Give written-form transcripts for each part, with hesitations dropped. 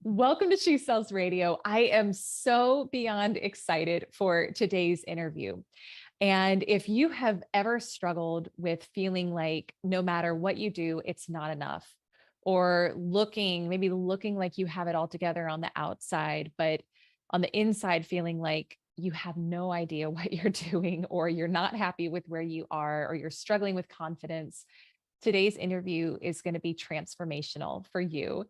Welcome to She Sells Radio. I am so beyond excited for today's interview. And if you have ever struggled with feeling like no matter what you do, it's not enough, or maybe looking like you have it all together on the outside, but on the inside, feeling like you have no idea what you're doing, or you're not happy with where you are, or you're struggling with confidence, today's interview is going to be transformational for you.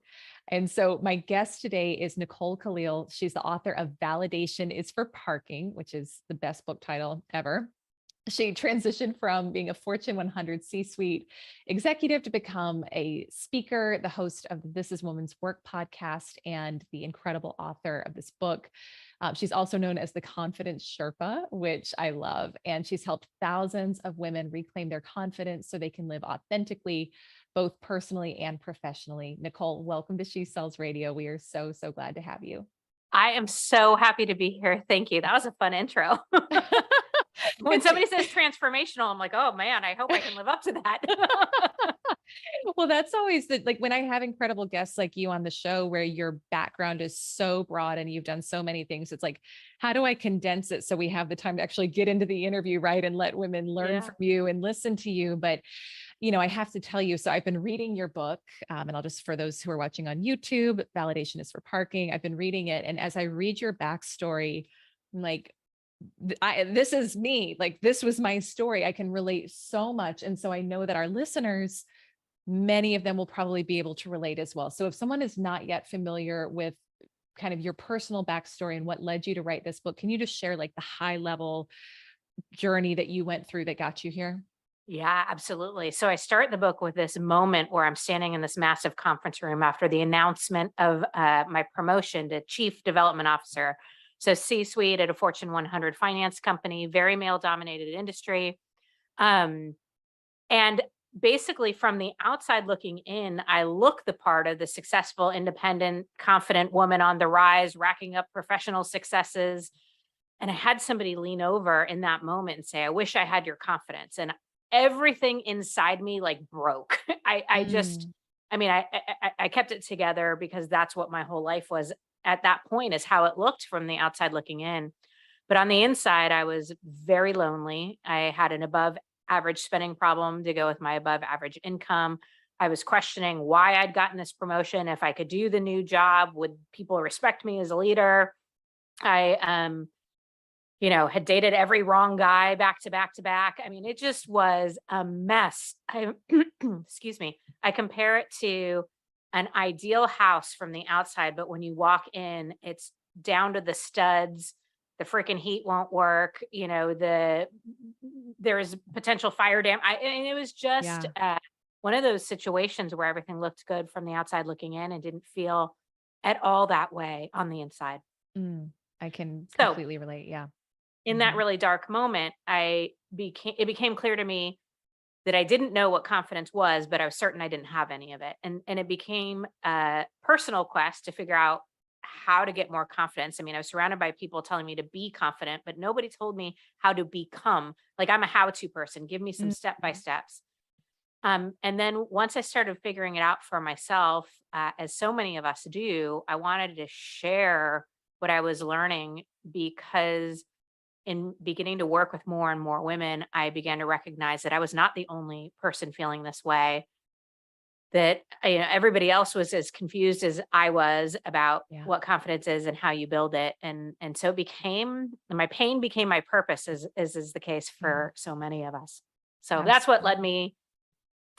And so my guest today is Nicole Kalil. She's the author of Validation is for Parking, which is the best book title ever. She transitioned from being a Fortune 100 C-suite executive to become a speaker, the host of the This Is Woman's Work podcast, and the incredible author of this book. She's also known as the Confidence Sherpa, which I love. And she's helped thousands of women reclaim their confidence so they can live authentically, both personally and professionally. Nicole, welcome to She Sells Radio. We are so, so glad to have you. I am so happy to be here. Thank you. That was a fun intro. When It's somebody says transformational, I'm like, oh man, I hope I can live up to that. well, that's always like when I have incredible guests like you on the show where your background is so broad and you've done so many things. It's like, how do I condense it so we have the time to actually get into the interview, right? And let women learn Yeah. from you and listen to you. But, I have to tell you, so I've been reading your book, and I'll just, for those who are watching on YouTube, Validation is for Parking, I've been reading it. And as I read your backstory, I'm like, this is me, like, this was my story. I can relate so much. And so I know that our listeners, many of them will probably be able to relate as well. So if someone is not yet familiar with kind of your personal backstory and what led you to write this book, can you just share like the high level journey that you went through that got you here? Yeah, absolutely. So I start the book with this moment where I'm standing in this massive conference room after the announcement of my promotion to chief development officer. So C-suite at a Fortune 100 finance company, very male dominated industry. Um, And basically, from the outside looking in, I look the part of the successful, independent, confident woman on the rise, racking up professional successes. And I had somebody lean over in that moment and say, I wish I had your confidence. And everything inside me like broke. I just, Mm, I mean, I kept it together because that's what my whole life was at that point, is how it looked from the outside looking in. But on the inside, I was very lonely. I had an above average spending problem to go with my above average income. I was questioning why I'd gotten this promotion. If I could do the new job, would people respect me as a leader? I, had dated every wrong guy back to back to back. I mean, it just was a mess. Excuse me. I compare it to an ideal house from the outside, but when you walk in, it's down to the studs. The freaking heat won't work. There's potential fire dam. And it was just yeah. one of those situations where everything looked good from the outside looking in and didn't feel at all that way on the inside. Mm, I can So completely relate. Yeah. in that Mhm. really dark moment, it became clear to me that I didn't know what confidence was, but I was certain I didn't have any of it. And it became a personal quest to figure out how to get more confidence. I mean, I was surrounded by people telling me to be confident, but nobody told me how to become. Like, I'm a how-to person. Give me some step by Mhm. steps. And then once I started figuring it out for myself, as so many of us do, I wanted to share what I was learning, because in beginning to work with more and more women, I began to recognize that I was not the only person feeling this way, that everybody else was as confused as I was about Yeah. what confidence is and how you build it. And so it became, my pain became my purpose, as is the case Yeah. for so many of us. So that's what led Absolutely. me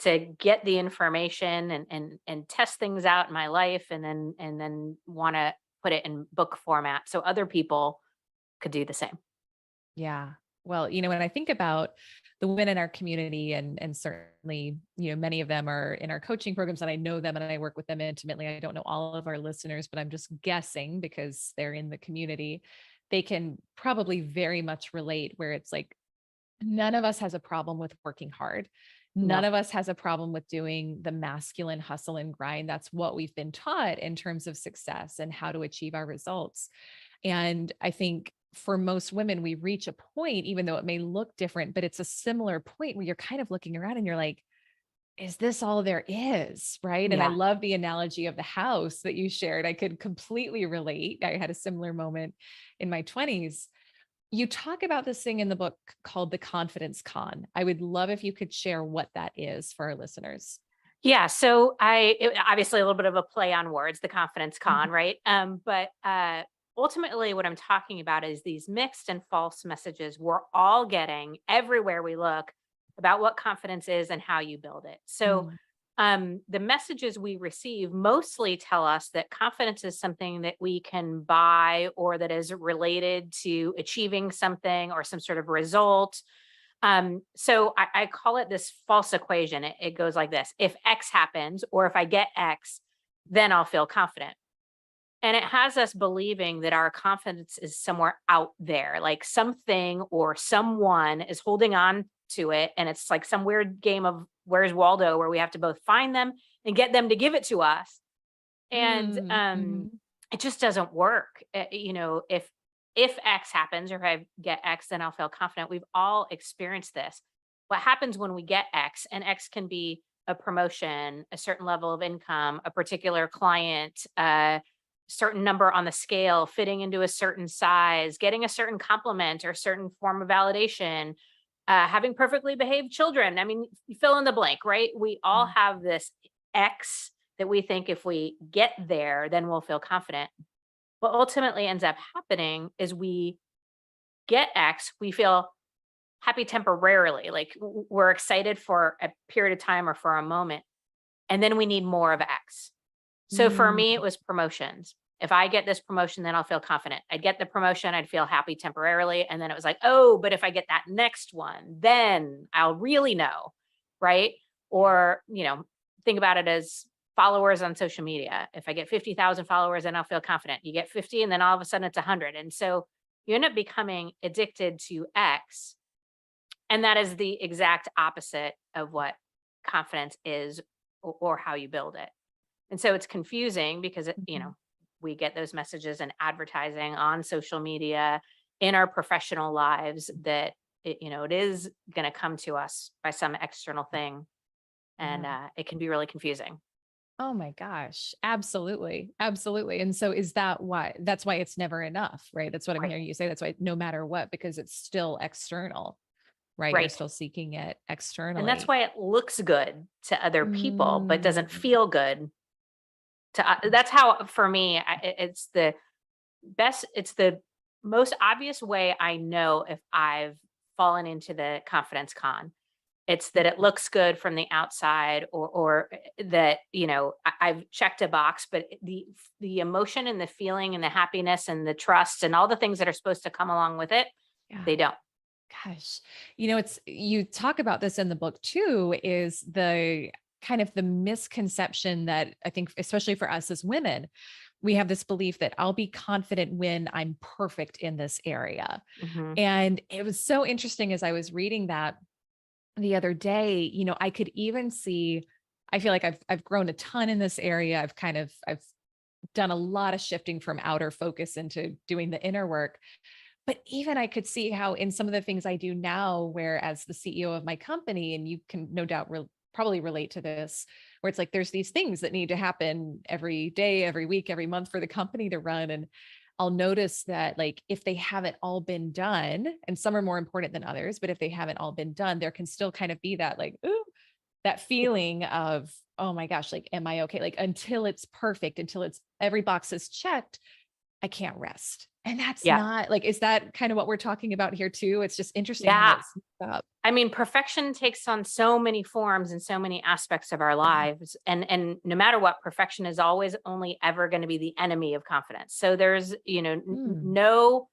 to get the information and test things out in my life, and then want to put it in book format so other people could do the same. Yeah. Well, when I think about the women in our community, and certainly, many of them are in our coaching programs and I know them and I work with them intimately. I don't know all of our listeners, but I'm just guessing because they're in the community. They can probably very much relate where it's like none of us has a problem with working hard. None No. of us has a problem with doing the masculine hustle and grind. That's what we've been taught in terms of success and how to achieve our results. And I think for most women, we reach a point, even though it may look different, but it's a similar point where you're kind of looking around and you're like, is this all there is? Right. And I Yeah. love the analogy of the house that you shared. I could completely relate. I had a similar moment in my 20s. You talk about this thing in the book called the confidence con. I would love if you could share what that is for our listeners. Yeah. So obviously a little bit of a play on words, the confidence con, right? But ultimately what I'm talking about is these mixed and false messages we're all getting everywhere we look about what confidence is and how you build it. So Mm, the messages we receive mostly tell us that confidence is something that we can buy or that is related to achieving something or some sort of result. So I call it this false equation. It goes like this: if X happens, or if I get X, then I'll feel confident. And it has us believing that our confidence is somewhere out there, like something or someone is holding on to it. And it's like some weird game of Where's Waldo, where we have to both find them and get them to give it to us. And mhm, it just doesn't work. If X happens, or if I get X, then I'll feel confident. We've all experienced this. What happens when we get X, and X can be a promotion, a certain level of income, a particular client, a certain number on the scale, fitting into a certain size, getting a certain compliment or certain form of validation, having perfectly behaved children. I mean, you fill in the blank, right? We all mm, have this X that we think if we get there, then we'll feel confident. What ultimately ends up happening is we get X, we feel happy temporarily, like we're excited for a period of time or for a moment, and then we need more of X. So for me, it mm, was promotions. If I get this promotion, then I'll feel confident. I'd get the promotion, I'd feel happy temporarily. And then it was like, oh, but if I get that next one, then I'll really know. Right. yeah. Or, think about it as followers on social media. If I get 50,000 followers, then I'll feel confident. You get 50, and then all of a sudden it's 100. And so you end up becoming addicted to X. And that is the exact opposite of what confidence is, or how you build it. And so it's confusing because Mhm. we get those messages in advertising, on social media, in our professional lives, that it is going to come to us by some external thing, and Yeah. it can be really confusing. Oh my gosh. Absolutely. Absolutely. And so is that why that's why it's never enough, right? That's what I'm Right. hearing you say. That's why no matter what, because it's still external, right? You're Right. still seeking it And that's externally. why it looks good to other people, but doesn't Mm. feel good to. That's how, for me, it's the best. It's the most obvious way I know if I've fallen into the confidence con. It's that it looks good from the outside, or that, I've checked a box, but the emotion and the feeling and the happiness and the trust and all the things that are supposed to come along with it, Yeah. they don't. Gosh. It's you talk about this in the book too, is the kind of the misconception that I think, especially for us as women, we have this belief that I'll be confident when I'm perfect in this area. Mhm. And it was so interesting as I was reading that the other day, I could even see, I feel like I've grown a ton in this area. I've done a lot of shifting from outer focus into doing the inner work. But even I could see how in some of the things I do now, where as the CEO of my company, and you can no doubt probably relate to this, where it's like there's these things that need to happen every day, every week, every month for the company to run. And I'll notice that, like, if they haven't all been done, and some are more important than others, but if they haven't all been done, there can still kind of be that, like, ooh, that feeling of, oh my gosh, like, am I okay? Like, until it's perfect, until it's every box is checked, I can't rest. And that's Yeah. not like, is that kind of what we're talking about here too? It's just interesting how Yeah. it sneaks up. I mean, perfection takes on so many forms and so many aspects of our Yeah. lives. And no matter what, perfection is always only ever going to be the enemy of confidence. So there's, Mm. no,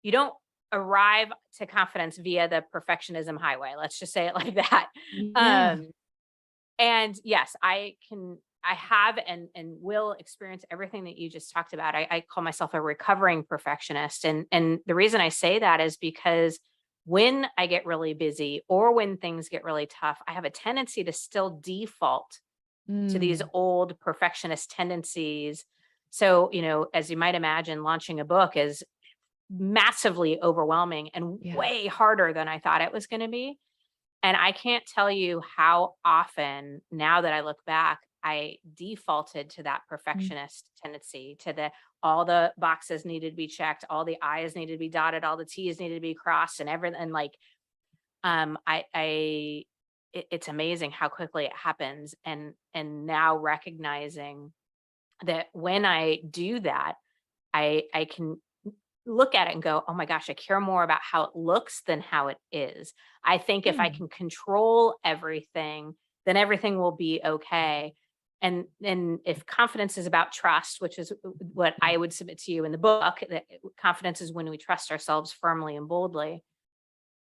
you don't arrive to confidence via the perfectionism highway. Let's just say it like that. Yeah. Um, And yes, I have and will experience everything that you just talked about. I call myself a recovering perfectionist. And the reason I say that is because when I get really busy or when things get really tough, I have a tendency to still default to these Mm. old perfectionist tendencies. So, as you might imagine, launching a book is massively overwhelming and Yeah. way harder than I thought it was going to be. And I can't tell you how often, now that I look back, I defaulted to that Mm. perfectionist tendency, to the all the boxes needed to be checked, all the I's needed to be dotted, all the T's needed to be crossed, and everything. And like, it's amazing how quickly it happens. And now recognizing that when I do that, I can look at it and go, "Oh my gosh, I care more about how it looks than how it is." I think if I Mm. can control everything, then everything will be okay. And if confidence is about trust, which is what I would submit to you in the book, that confidence is when we trust ourselves firmly and boldly.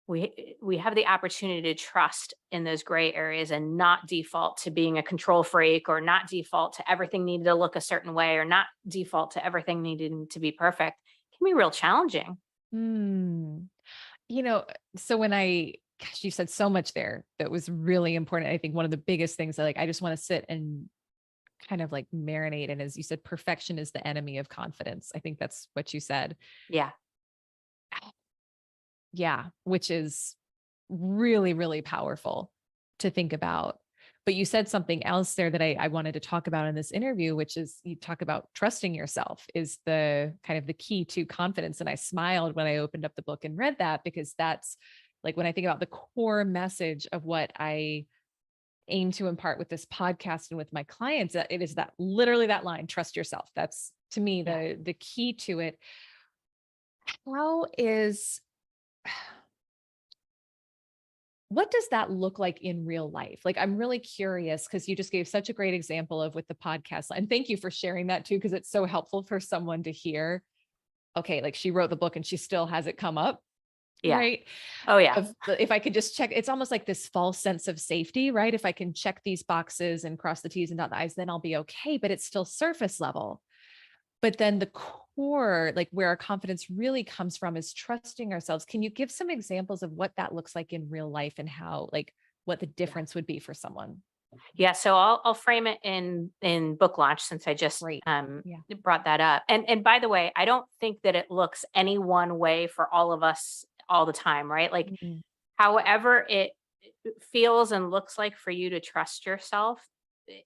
We have the opportunity to trust in those gray areas and not default to being a control freak, or not default to everything needing to look a certain way, or not default to everything needing to be perfect. It can be real challenging. Mm. You know, so when gosh, you said so much there that was really important. I think one of the biggest things that like, I just want to sit and kind of like marinate. And as you said, perfection is the enemy of confidence. I think that's what you said. Yeah. Yeah. Which is really, really powerful to think about. But you said something else there that I wanted to talk about in this interview, which is you talk about trusting yourself is the kind of the key to confidence. And I smiled when I opened up the book and read that, because that's like when I think about the core message of what I aim to impart with this podcast and with my clients, it is that literally that line, trust yourself. That's to me Yeah. the key to it. How is what does that look like in real life? Like, I'm really curious because you just gave such a great example of with the podcast. And thank you for sharing that too, because it's so helpful for someone to hear. Okay, like she wrote the book and she still has it come up, Yeah. right? Oh, yeah. If I could just check, it's almost like this false sense of safety, right? If I can check these boxes and cross the T's and dot the I's, then I'll be okay. But it's still surface level. But then the core, like where our confidence really comes from, is trusting ourselves. Can you give some examples of what that looks like in real life and how, like, what the Yeah. difference would be for someone? Yeah. So I'll frame it in book launch, since I just Great. Yeah. brought that up. And by the way, I don't think that it looks any one way for all of us all the time, right? Like, Mm. however it feels and looks like for you to trust yourself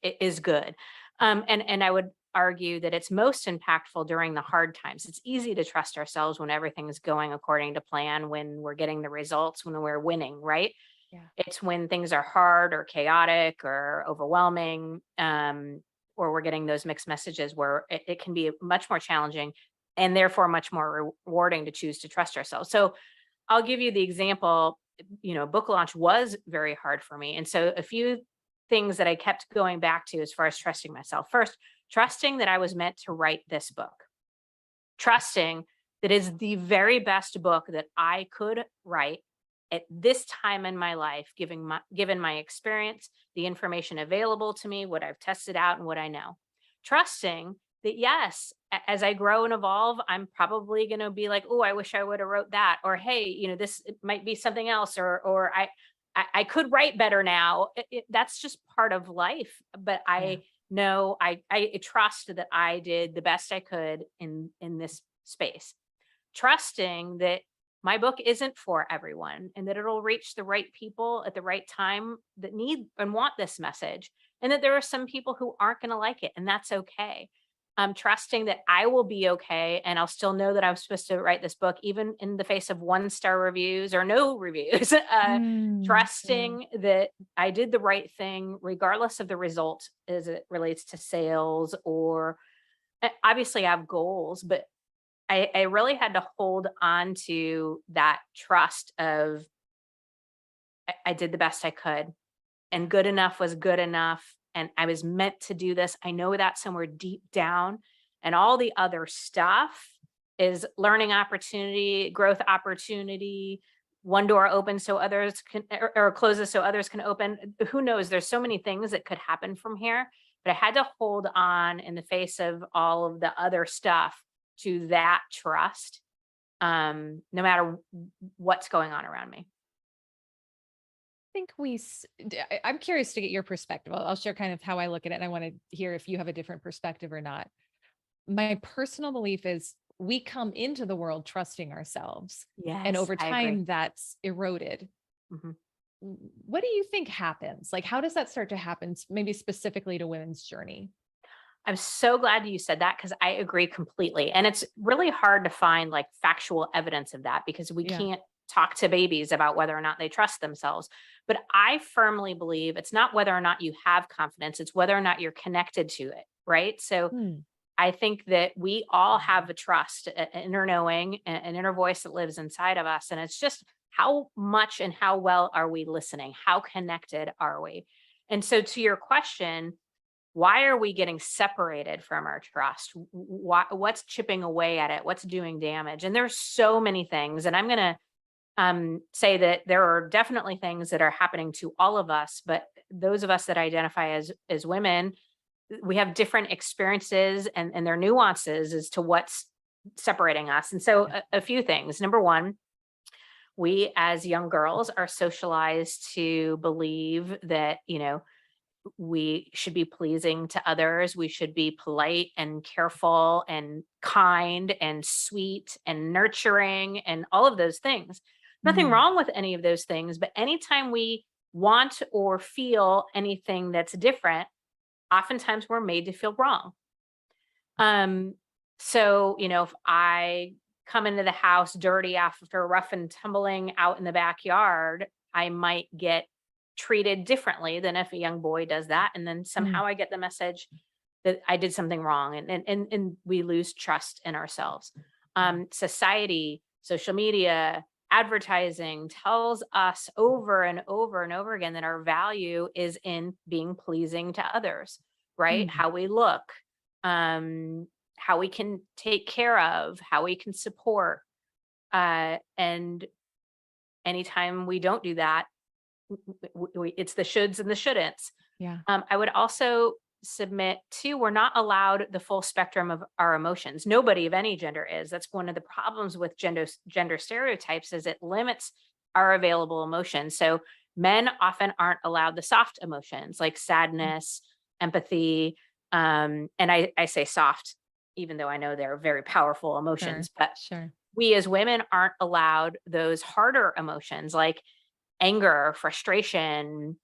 is good. And I would argue that it's most impactful during the hard times. It's easy to trust ourselves when everything's going according to plan, when we're getting the results, when we're winning, right? Yeah. It's when things are hard or chaotic or overwhelming, or we're getting those mixed messages where it can be much more challenging, and therefore much more rewarding to choose to trust ourselves. So I'll give you the example. Book launch was very hard for me. And so a few things that I kept going back to as far as trusting myself. First, trusting that I was meant to write this book, trusting that is the very best book that I could write at this time in my life, given my experience, the information available to me, what I've tested out, and what I know. Trusting that, yes, as I grow and evolve, I'm probably going to be like, oh, I wish I would have wrote that, or hey, this it might be something else, or I could write better now. That's just part of life. But Yeah. I know I trust that I did the best I could in this space, trusting that my book isn't for everyone, and that it'll reach the right people at the right time that need and want this message, and that there are some people who aren't going to like it, and that's okay. I'm trusting that I will be okay, and I'll still know that I'm supposed to write this book even in the face of one-star reviews or no reviews. Yeah. Trusting that I did the right thing regardless of the result as it relates to sales, or obviously I have goals, but I really had to hold on to that trust of I did the best I could, and good enough was good enough, and I was meant to do this. I know that somewhere deep down, and all the other stuff is learning opportunity, growth opportunity. One door opens so others can, or closes so others can open. Who knows? There's so many things that could happen from here, but I had to hold on in the face of all of the other stuff to that trust, no matter what's going on around me. Think I'm curious to get your perspective. I'll share kind of how I look at it. And I want to hear if you have a different perspective or not. My personal belief is we come into the world trusting ourselves. And Yes, over I agree. time, that's eroded. Mhm. what do you think happens? Like, how does that start to happen, maybe specifically to women's journey? I'm so glad you said that because I agree completely. And it's really hard to find like factual evidence of that because we Yeah. can't talk to babies about whether or not they trust themselves. But I firmly believe it's not whether or not you have confidence, it's whether or not you're connected to it. Right. So Hmm. I think that we all have a trust, an inner knowing, an inner voice that lives inside of us. And it's just how much and how well are we listening? How connected are we? And so, to your question, why are we getting separated from our trust? What's chipping away at it? What's doing damage? And there's so many things. And I'm going to say that there are definitely things that are happening to all of us, but those of us that identify as women, we have different experiences and their nuances as to what's separating us. And so Yeah. a few things. Number one, we as young girls are socialized to believe that, we should be pleasing to others. We should be polite and careful and kind and sweet and nurturing and all of those things. Nothing Mm. wrong with any of those things, but anytime we want or feel anything that's different, oftentimes we're made to feel wrong. Um, so, if I come into the house dirty after rough and tumbling out in the backyard, I might get treated differently than if a young boy does that. And then Mm. somehow I get the message that I did something wrong and we lose trust in ourselves. Society, social media, advertising tells us over and over and over again that our value is in being pleasing to others, right? Mm. How we look, how we can take care of, how we can support. And anytime we don't do that, it's the shoulds and the shouldn'ts. Yeah. I would also submit too, we're not allowed the full spectrum of our emotions. Nobody of any gender is. That's one of the problems with gender stereotypes is it limits our available emotions. So men often aren't allowed the soft emotions like Mm. sadness, empathy. And I say soft, even though I know they're very powerful Sure. emotions, but Sure. we as women aren't allowed those harder emotions like anger, frustration.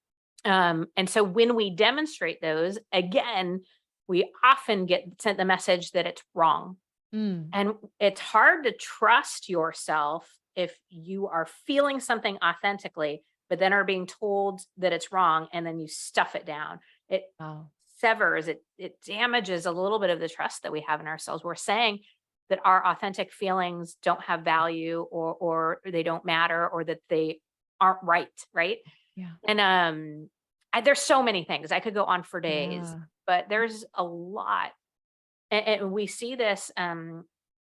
And so when we demonstrate those, again, we often get sent the message that it's wrong. Mm. And it's hard to trust yourself if you are feeling something authentically, but then are being told that it's wrong and then you stuff it down. It Wow. severs, it damages a little bit of the trust that we have in ourselves. We're saying that our authentic feelings don't have value or they don't matter or that they aren't right, right? Yeah. And there's so many things. I could go on for days, Yeah. but there's a lot. And we see this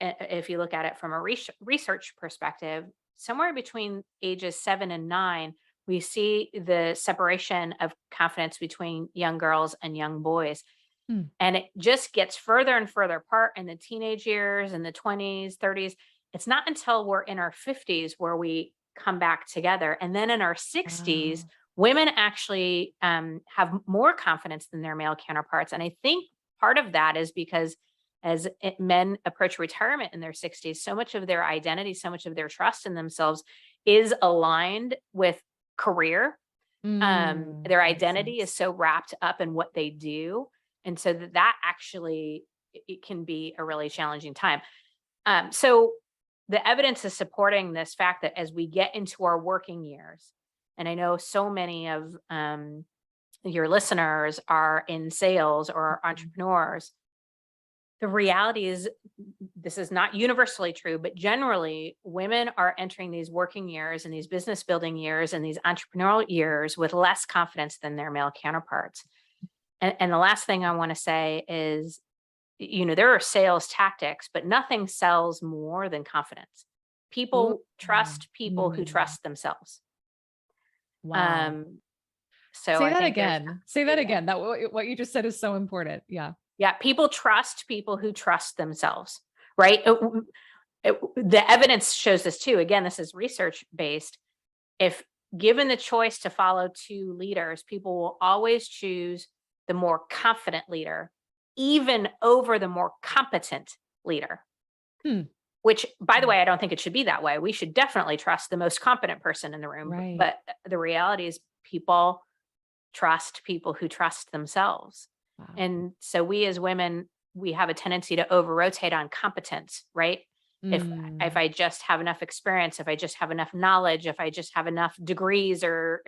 if you look at it from a research perspective, somewhere between ages 7 and 9, we see the separation of confidence between young girls and young boys. Mm. And it just gets further and further apart in the teenage years, in the 20s, 30s. It's not until we're in our 50s where we come back together. And then in our 60s, Wow. women actually have more confidence than their male counterparts. And I think part of that is because as men approach retirement in their 60s, so much of their identity, so much of their trust in themselves is aligned with career. Their Makes identity is sense. so wrapped up in what they do, and so that actually it can be a really challenging time. So the evidence is supporting this fact that as we get into our working years, and I know so many of your listeners are in sales or are Mhm. entrepreneurs, the reality is this is not universally true, but generally women are entering these working years and these business building years and these entrepreneurial years with less confidence than their male counterparts. And the last thing I want to say is, there are sales tactics, but nothing sells more than confidence. Ooh. People trust people who Mm. trust themselves. Wow. Um, so Say I that think there's again. Say that again. That what you just said is so important. Yeah. yeah, people trust people who trust themselves, right? The evidence shows this too. Again, this is research based. If given the choice to follow two leaders, people will always choose the more confident leader, even over the more competent leader. Hmm. which, by the way, I don't think it should be that way. We should definitely trust the most competent person in the room. Right. But the reality is people trust people who trust themselves. Wow. And so we as women, we have a tendency to over rotate on competence, right? If Mm. I just have enough experience, if I just have enough knowledge, if I just have enough degrees or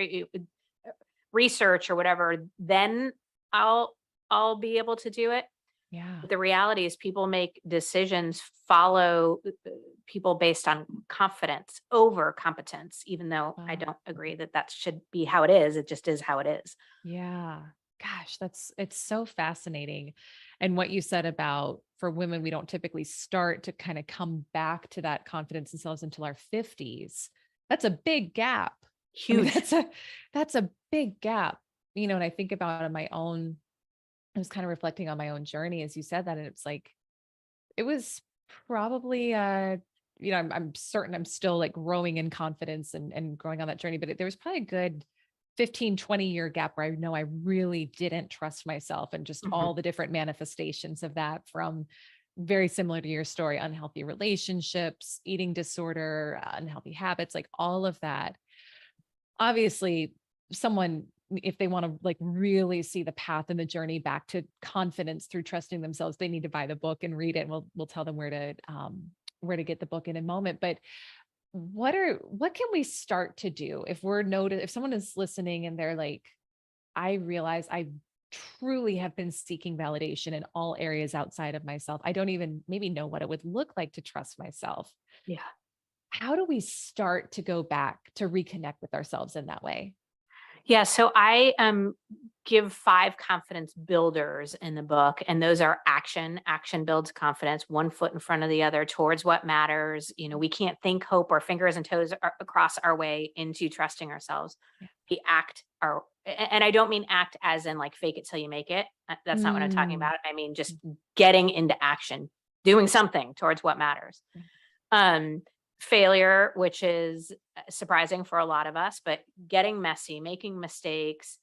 research or whatever, then I'll I'll be able to do it. Yeah. But the reality is people make decisions, follow people based on confidence over competence, even though I Wow. don't agree that that should be how it is. It just is how it is. Yeah. Gosh, it's so fascinating. And what you said about for women, we don't typically start to kind of come back to that confidence in themselves until our 50s. That's a big gap. I mean, Huge. that's a big gap. And I think about on my own, I was kind of reflecting on my own journey as you said that. And it's like, it was probably I'm certain I'm still like growing in confidence and growing on that journey, but there was probably a good 15, 20-year gap where I know I really didn't trust myself, and just Mhm. all the different manifestations of that, from very similar to your story, unhealthy relationships, eating disorder, unhealthy habits, like all of that. Obviously, someone, if they want to like really see the path and the journey back to confidence through trusting themselves, they need to buy the book and read it. And we'll tell them where to get the book in a moment. But what can we start to do if if someone is listening and they're like, I realize I truly have been seeking validation in all areas outside of myself. I don't even maybe know what it would look like to trust myself. Yeah. How do we start to go back to reconnect with ourselves in that way? Yeah, so I give 5 confidence builders in the book, and those are action. Action builds confidence, one foot in front of the other towards what matters. We can't think, hope, or fingers and toes across our way into trusting ourselves. Yeah. We act our, and I don't mean act as in like fake it till you make it. That's not what I'm talking Mm. about. I mean just getting into action, doing something towards what matters. Yeah. Um, Failure, which is surprising for a lot of us, but getting messy, making mistakes,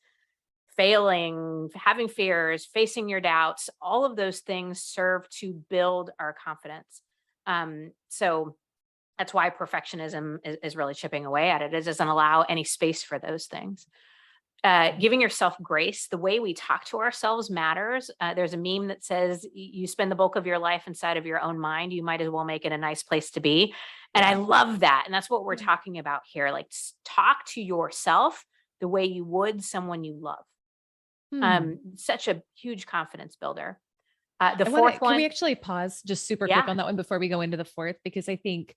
failing, having fears, facing your doubts, all of those things serve to build our confidence. So that's why perfectionism is really chipping away at it. It doesn't allow any space for those things. Right. Giving yourself grace, the way we talk to ourselves matters. There's a meme that says, You spend the bulk of your life inside of your own mind. You might as well make it a nice place to be." And I Yeah. love that. And that's what we're Yeah. talking about here. Like, talk to yourself the way you would someone you love. Hmm. Such a huge confidence builder. The Can fourth we one, actually pause just super quick yeah, on that one before we go into the fourth? Because I think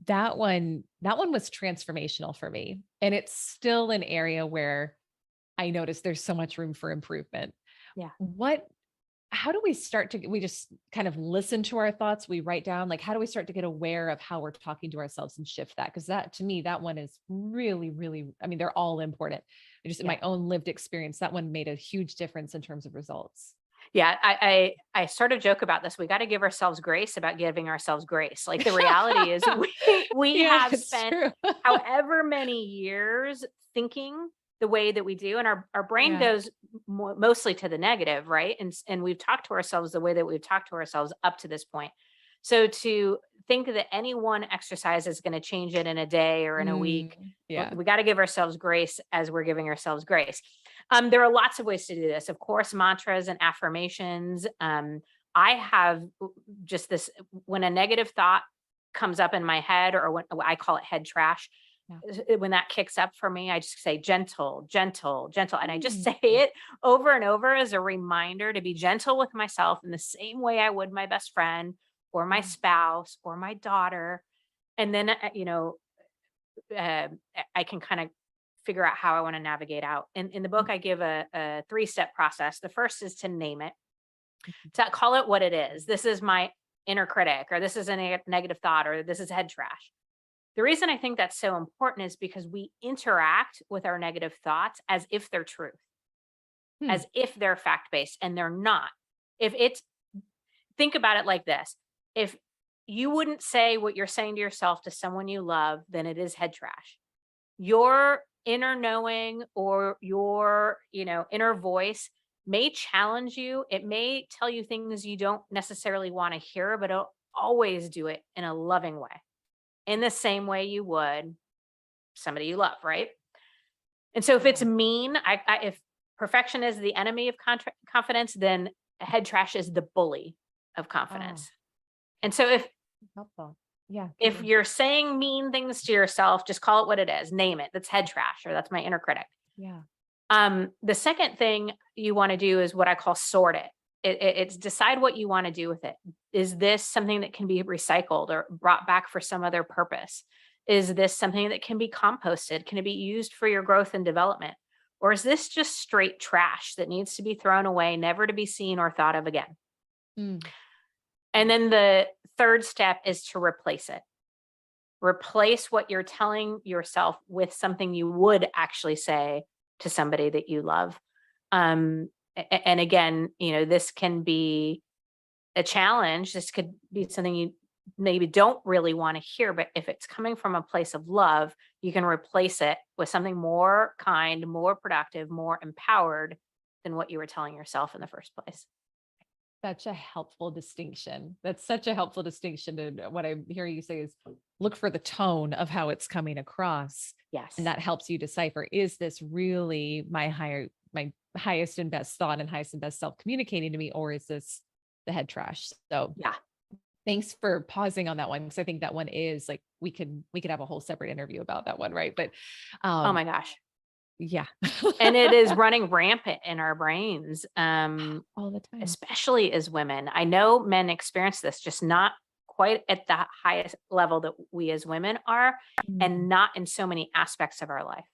that one was transformational for me. And it's still an area where I noticed there's so much room for improvement. yeah. What How do we start to we just kind of listen to our thoughts, we write down, like, how do we start to get aware of how we're talking to ourselves and shift that? Because that, to me, that one is really, really, I mean, they're all important. Just in Yeah. my own lived experience, that one made a huge difference in terms of results. Yeah, I sort of joke about this. We got to give ourselves grace about giving ourselves grace. Like the reality is we Yeah, have it's spent true. however many years thinking the way that we do, and our brain Yeah. goes mostly to the negative, right? And we've talked to ourselves the way that we've talked to ourselves up to this point. So to think that any one exercise is going to change it in a day or in a week, Yeah. we got to give ourselves grace as we're giving ourselves grace. There are lots of ways to do this. Of course, mantras and affirmations. I have just this when a negative thought comes up in my head, or when I call it head trash, Yeah. when that kicks up for me, I just say gentle, gentle, gentle. And I just Mm. say it over and over as a reminder to be gentle with myself in the same way I would my best friend or my Yeah. spouse or my daughter. And then, uh, I can kind of figure out how I want to navigate out. In the book, I give a 3-step process. The first is to name it, Mhm. to call it what it is. This is my inner critic, or this is a negative thought, or this is head trash. The reason I think that's so important is because we interact with our negative thoughts as if they're truth, Hmm. as if they're fact based, and they're not. If it's, think about it like this: if you wouldn't say what you're saying to yourself to someone you love, then it is head trash. Your inner knowing or your, inner voice may challenge you. It may tell you things you don't necessarily want to hear, but always do it in a loving way, in the same way you would somebody you love, right? And so if it's Yeah. mean, if perfection is the enemy of confidence, then head trash is the bully of Oh, confidence. And so helpful. Yeah. Good if one. you're saying mean things to yourself, just call it what it is, name it. That's head trash, or that's my inner critic. Yeah. The second thing you want to do is what I call sort it. It's decide what you want to do with it. Is this something that can be recycled or brought back for some other purpose? Is this something that can be composted? Can it be used for your growth and development? Or is this just straight trash that needs to be thrown away, never to be seen or thought of again? Mm. And then the third step is to replace it. Replace what you're telling yourself with something you would actually say to somebody that you love. And again, this can be a challenge. This could be something you maybe don't really want to hear, but if it's coming from a place of love, you can replace it with something more kind, more productive, more empowered than what you were telling yourself in the first place. Such a helpful distinction. That's such a helpful distinction. To what I'm hearing you say is look for the tone of how it's coming across. And Yes. that helps you decipher, is this really my highest and best thought and highest and best self communicating to me, or is this the head trash? So Yeah. thanks for pausing on that one. Cause I think that one is like, we could have a whole separate interview about that one. Right. But, Oh um, my gosh. yeah. And it is running rampant in our brains. All the time. Especially as women. I know men experience this, just not quite at the highest level that we as women are, Mm. and not in so many aspects of our life.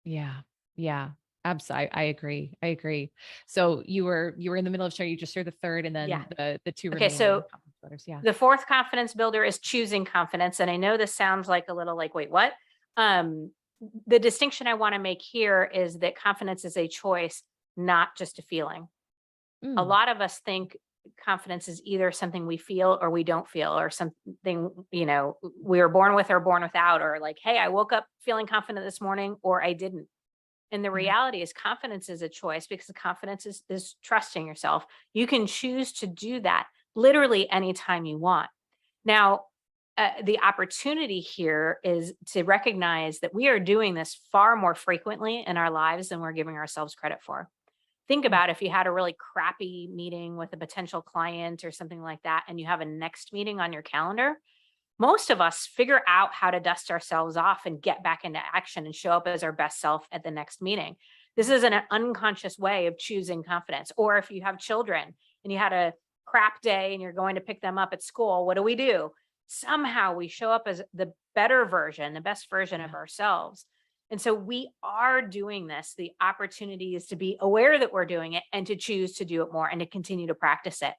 Yeah. Yeah. Absolutely. I agree. I agree. So you were in the middle of sharing, you just shared the third and Yeah. then the two Okay. remaining So confidence builders. Yeah. the fourth confidence builder is choosing confidence. And I know this sounds like a little like, wait, what? Um, the distinction I want to make here is that confidence is a choice, not just a feeling. A Mm. lot of us think confidence is either something we feel or we don't feel, or something, we were born with or born without, or like, hey, I woke up feeling confident this morning or I didn't. And the Yeah. reality is confidence is a choice, because confidence is trusting yourself. You can choose to do that literally anytime you want. Now, the opportunity here is to recognize that we are doing this far more frequently in our lives than we're giving ourselves credit for. Think Mm. about if you had a really crappy meeting with a potential client or something like that, and you have a next meeting on your calendar. Most of us figure out how to dust ourselves off and get back into action and show up as our best self at the next meeting. This is an unconscious way of choosing confidence. Or if you have children and you had a crap day and you're going to pick them up at school, what do? Somehow we show up as the better version, the best version of Yeah. ourselves. And so we are doing this. The opportunity is to be aware that we're doing it and to choose to do it more and to continue to practice it,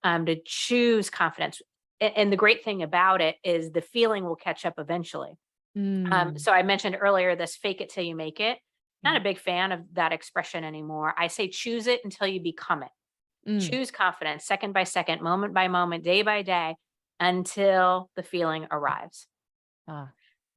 to choose confidence. And the great thing about it is the feeling will catch up eventually. Mm. So I mentioned earlier this fake it till you make it. Not Yeah. a big fan of that expression anymore. I say choose it until you become it. Mm. Choose confidence second by second, moment by moment, day by day, until the feeling arrives. Ah,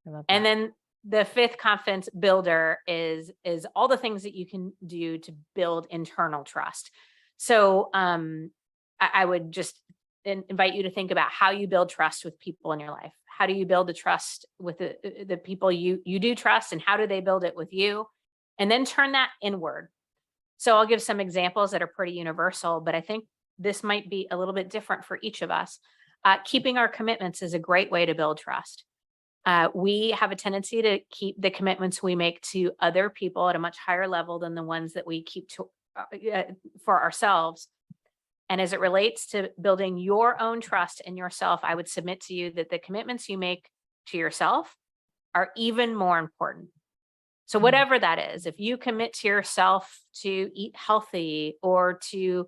I love And that. then the fifth confidence builder is all the things that you can do to build internal trust. So I would just invite you to think about how you build trust with people in your life. How do you build the trust with the people you do trust, and how do they build it with you? And then turn that inward. So I'll give some examples that are pretty universal, but I think this might be a little bit different for each of us. Keeping our commitments is a great way to build trust. We have a tendency to keep the commitments we make to other people at a much higher level than the ones that we keep to for ourselves. And as it relates to building your own trust in yourself, I would submit to you that the commitments you make to yourself are even more important. So, Mm. whatever that is, if you commit to yourself to eat healthy, or to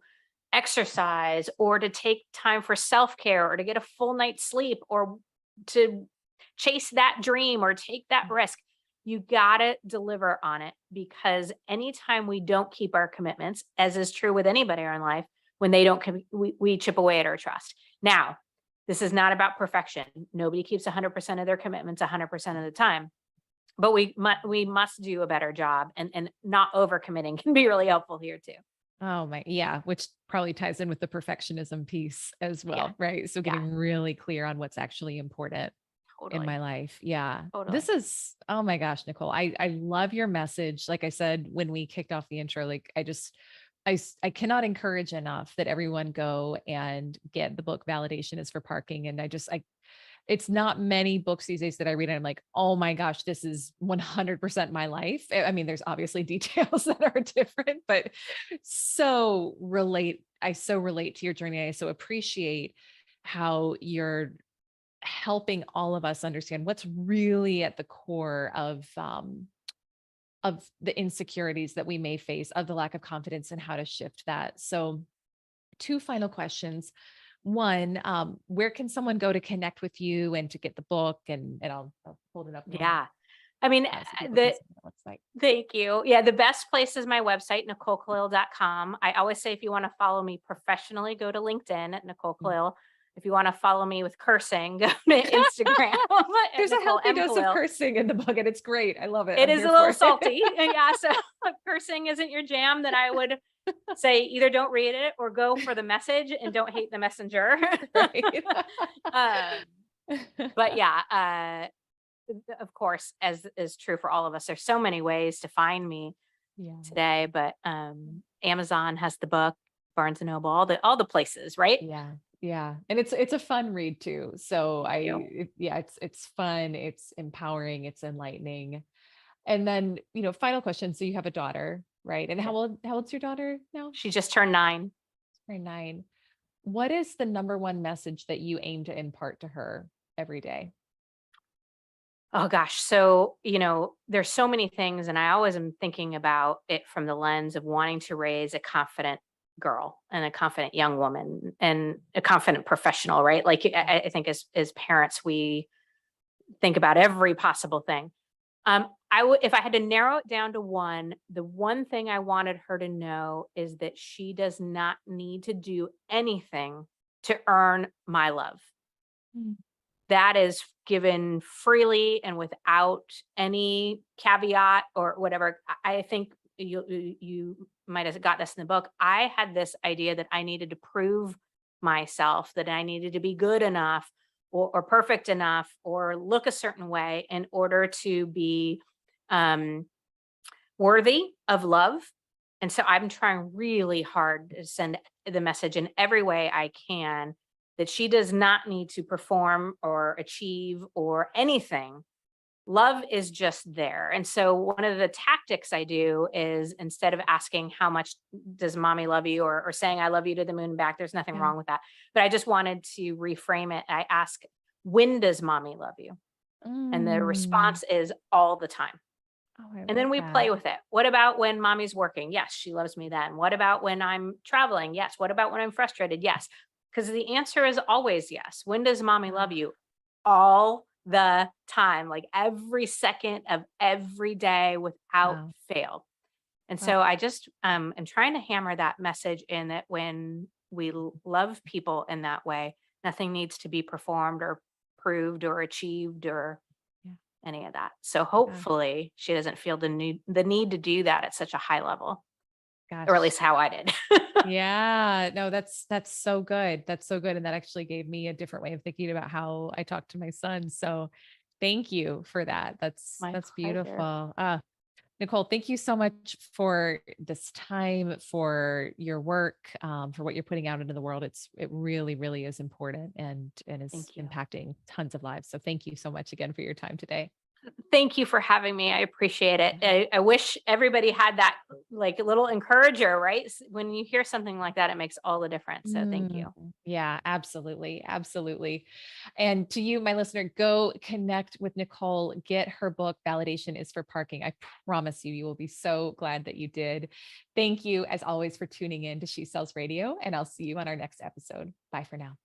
exercise, or to take time for self care, or to get a full night's sleep, or to chase that dream or take that risk, you got to deliver on it, because anytime we don't keep our commitments, as is true with anybody in our life, when they don't, we chip away at our trust. Now, this is not about perfection. Nobody keeps 100% of their commitments 100% of the time, but we must do a better job, and not overcommitting can be really helpful here too. Oh my, yeah, which probably ties in with the perfectionism piece as Yeah. well, right? So Yeah. getting really clear on what's actually important in Totally. my life. Yeah. This Totally. is, oh my gosh, Nicole, I love your message. Like I said, when we kicked off the intro, like I cannot encourage enough that everyone go and get the book Validation is for Parking. And it's not many books these days that I read and I'm like, oh my gosh, this is 100% my life. I mean, there's obviously details that are different, but I so relate to your journey. I so appreciate how you're helping all of us understand what's really at the core of the insecurities that we may face, of the lack of confidence, and how to shift that. So, two final questions. One, where can someone go to connect with you and to get the book? And I'll hold it up now Yeah. I mean, so people can the see the website. thank you. Yeah, the best place is my website, NicoleKalil.com. I always say if you want to follow me professionally, go to LinkedIn at Nicole Yeah. Kalil. If you want to follow me with cursing, go to Instagram at There's a Nicole healthy M. dose of Kalil. cursing in the book, and it's great. I love it. It I'm is a here little for it. salty. Yeah. So if cursing isn't your jam, then I would say either don't read it or go for the message and don't hate the messenger. Right. um, but yeah, of course, as is true for all of us, there's so many ways to find me Yeah. today, but Amazon has the book, Barnes and Noble, all the places, right? Yeah. Yeah. And it's a fun read too. So Thank you. yeah, it's fun, it's empowering, it's enlightening. And then, final question. So you have a daughter, right? And Yeah. how old's your daughter now? She just turned 9. Or 9. What is the number one message that you aim to impart to her every day? Oh gosh. So, there's so many things, and I always am thinking about it from the lens of wanting to raise a confident girl and a confident young woman and a confident professional, right? Like Yeah. I think as parents, we think about every possible thing. I would, if I had to narrow it down to one, the one thing I wanted her to know is that she does not need to do anything to earn my love. Mm. That is given freely and without any caveat or whatever. I think you might have got this in the book. I had this idea that I needed to prove myself, that I needed to be good enough or perfect enough or look a certain way in order to be um, worthy of love. And so I'm trying really hard to send the message in every way I can that she does not need to perform or achieve or anything. Love is just there. And so one of the tactics I do is instead of asking how much does mommy love you or saying I love you to the moon and back, there's nothing Yeah. wrong with that. But I just wanted to reframe it. I ask, when does mommy love you? And the Mm. response is all the time. Oh, I And love then we that. play with it. What about when mommy's working? Yes, she loves me then. What about when I'm traveling? Yes. What about when I'm frustrated? Yes. Because the answer is always yes. When does mommy love Ah, you? All the time, like every second of every day without wow. fail. And Wow. so I just am trying to hammer that message in that when we love people in that way, nothing needs to be performed or proved or achieved or Yeah. any of that. So Yeah. hopefully she doesn't feel the need to do that at such a high level, or at Gosh. least how I did. Yeah. No, that's so good. That's so good. And that actually gave me a different way of thinking about how I talk to my son. So thank you for that. My That's pleasure. beautiful. Nicole, thank you so much for this time, for your work, for what you're putting out into the world. It really, really is important and is Thank you. impacting tons of lives. So thank you so much again for your time today. Thank you for having me. I appreciate it. I wish everybody had that like a little encourager, right? When you hear something like that, it makes all the difference. So thank Mm, you. yeah, absolutely. Absolutely. And to you, my listener, go connect with Nicole, get her book, Validation is for Parking. I promise you, you will be so glad that you did. Thank you, as always, for tuning in to She Sells Radio, and I'll see you on our next episode. Bye for now.